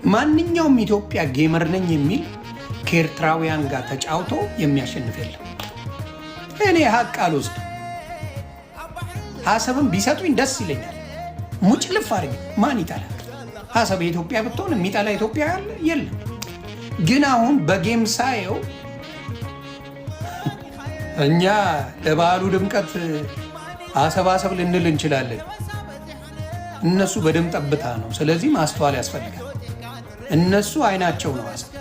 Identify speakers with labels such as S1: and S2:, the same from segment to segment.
S1: ማንኛውም ኢትዮጵያ ጌመር ነኝ የሚል ከኤርትራውያን ጋር ተጫውቶ የሚያሸንፍ የለም። እኔ ሀቅ አልወስድም። ሀሳብም ቢሰጡኝ ደስ ይለኛል። ሙጭልፍ አድርጌ ማን ይጠላል? ሀሳብ የኢትዮጵያ ብትሆን የሚጠላ ኢትዮጵያ ያለ የለም። ግን አሁን በጌም ሳየው እኛ ለበዓሉ ድምቀት አሰባሰብ ልንል እንችላለን። እነሱ በደም ጠብታ ነው። ስለዚህ ማስተዋል ያስፈልጋል። እነሱ አይናቸው ነው ሀሳብ።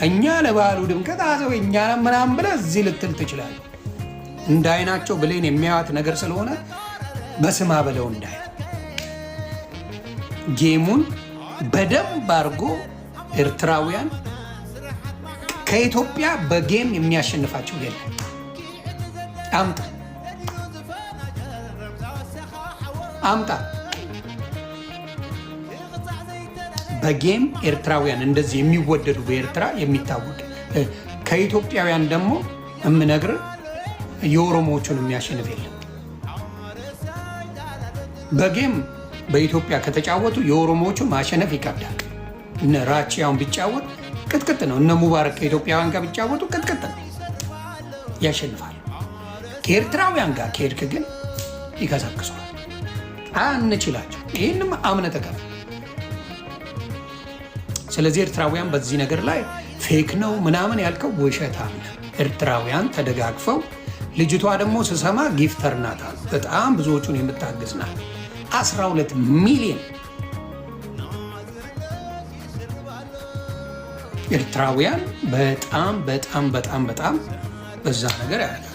S1: እኛ ለበዓሉ ድምቀት ሀሳብ እኛ ምናምን ብለህ እዚህ ልትል ትችላለህ። እንደ አይናቸው ብሌን የሚያዩት ነገር ስለሆነ በስማ በለው እንዳይ ጌሙን በደንብ አድርጎ ኤርትራውያን ከኢትዮጵያ በጌም የሚያሸንፋቸው የለም። አምጣ በጌም ኤርትራውያን እንደዚህ የሚወደዱ በኤርትራ የሚታወቅ ከኢትዮጵያውያን ደግሞ የምነግር የኦሮሞዎቹን የሚያሸንፍ የለም። በጌም በኢትዮጵያ ከተጫወቱ የኦሮሞዎቹ ማሸነፍ ይከብዳል። እነ ራቺያውን ቢጫወት ቅጥቅጥ ነው። እነ ሙባረክ ከኢትዮጵያውያን ጋር ቢጫወቱ ቅጥቅጥ ነው፣ ያሸንፋል። ከኤርትራውያን ጋር ከሄድክ ግን ይከሰክሰዋል። አንችላቸው። ይህንም አምነህ ተቀበል። ስለዚህ ኤርትራውያን በዚህ ነገር ላይ ፌክ ነው ምናምን ያልከው ውሸታም ነው። ኤርትራውያን ተደጋግፈው፣ ልጅቷ ደግሞ ስሰማ ጊፍተር ናት አሉ። በጣም ብዙዎቹን የምታግዝ ናት። 12 ሚሊዮን ኤርትራውያን በጣም በጣም በጣም በጣም በዛ ነገር ያደርጋል።